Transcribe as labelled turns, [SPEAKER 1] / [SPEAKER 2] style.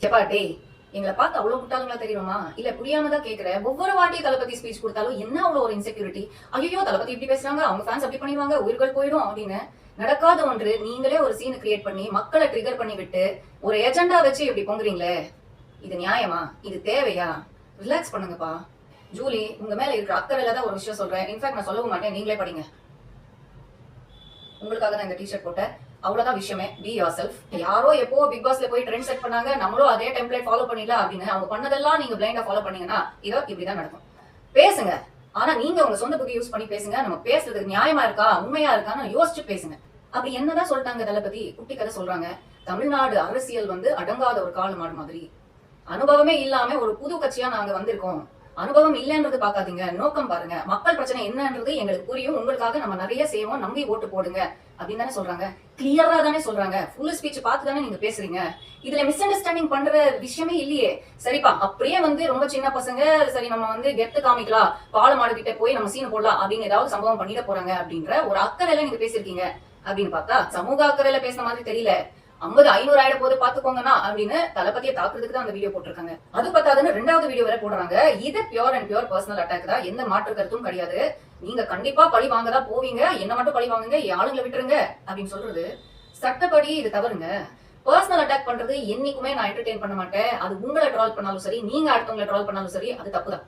[SPEAKER 1] எப்பா டேய், எங்களை பார்த்து அவ்வளவு முட்டாளுங்களா தெரியுமா? இல்ல புரியாம தான் கேக்குறேன். ஒவ்வொரு வாட்டி தளபதி ஸ்பீச் கொடுத்தாலும் என்ன அவ்வளவு ஒரு இன்செக்யூரிட்டி? ஐயோ தளபதி இப்படி பேசுறாங்க, அவங்க ஃபேன்ஸ் அப்படி பண்ணிடுவாங்க, உயிர்கள் போயிடும் அப்படின்னு. நடக்காத ஒன்று நீங்களே ஒரு சீன் கிரியேட் பண்ணி மக்களை ட்ரிகர் பண்ணி விட்டு ஒரு ஏஜெண்டா வச்சு இப்படி பொங்குறீங்களே, இது நியாயமா? இது தேவையா? ரிலாக்ஸ் பண்ணுங்கப்பா. ஜூலி, உங்க மேல இருக்கிற அக்கறையில தான் ஒரு விஷயம் சொல்றேன். இன்ஃபேக்ட் நான் சொல்லவும் மாட்டேன், நீங்களே படிங்க. உங்களுக்காக தான் இந்த டிஷர்ட் போட்டேன். அவ்வளவுதான் விஷயமே. Be your self. யாரோ எப்போ பிக் பாஸ்ல போய் ட்ரெண்ட் செட் பண்ணாங்க, நம்மளும் அதே டெம்ப்ளேட் ஃபாலோ பண்ணிடலாம் அப்படின்னு அவங்க பண்ணதெல்லாம் நீங்க பிளைண்டா ஃபாலோ பண்ணீங்கன்னா இதோ இப்படிதான் நடக்கும். பேசுங்க, ஆனா நீங்க உங்க சொந்த புத்தி யூஸ் பண்ணி பேசுங்க. நம்ம பேசுறதுக்கு நியாயமா இருக்கா, உண்மையா இருக்கான்னு யோசிச்சு பேசுங்க. அப்படி என்னதான் சொல்லிட்டாங்க தளபதி? குட்டி கதை சொல்றாங்க. தமிழ்நாடு அரசியல் அடங்காத ஒரு கால மாடு மாதிரி. அனுபவமே இல்லாம ஒரு புது கட்சியா நாங்க வந்திருக்கோம். அனுபவம் இல்லைன்றது பாக்காதீங்க, நோக்கம் பாருங்க. மக்கள் பிரச்சனை என்னன்றது எங்களுக்கு புரியும், உங்களுக்காக நம்ம நிறைய செய்வோம், நம்பி ஓட்டு போடுங்க அப்படின்னு தானே சொல்றாங்க. கிளியரா தானே சொல்றாங்க. ஃபுல் ஸ்பீச் பார்த்து தானே நீங்க பேசுறீங்க. இதுல மிஸ் அண்டர்ஸ்டாண்டிங் பண்ற விஷயமே இல்லையே. சரிப்பா, அப்படியே ரொம்ப சின்ன பசங்க, சரி நம்ம கெத்து காமிக்கலாம், பாலமாடு கிட்ட போய் நம்ம சீன் போடலாம் அப்படின்னு ஏதாவது சம்பவம் பண்ணிட போறாங்க அப்படின்ற ஒரு அக்கறையில நீங்க பேசிருக்கீங்க. அப்படின்னு பார்த்தா சமூக அக்கறையில பேசுற மாதிரி தெரியல. 50 500 ஆயிட போது பாத்துக்கோங்கண்ணா அப்படின்னு தளபதியை தாக்குறதுக்கு தான் அந்த வீடியோ போட்டிருக்காங்க. அது பத்தாதுன்னு 2வது வீடியோ வரை போடுறாங்க. இது pure and pure personal attack தான், எந்த மாற்று கருத்தும் கிடையாது. நீங்க கண்டிப்பா பழி வாங்கதான் போவீங்க, என்ன மட்டும் பழி வாங்குங்க, ஆளுங்களை விட்டுருங்க அப்படின்னு சொல்றது சட்டப்படி இது தவறுங்க. பர்சனல் அட்டாக் பண்றது என்னைக்குமே நான் என்டர்டெயின் பண்ண மாட்டேன். அது உங்களை ட்ரால் பண்ணாலும் சரி, நீங்க அடுத்தவங்களை ட்ரால் பண்ணாலும் சரி, அது தப்புதான்.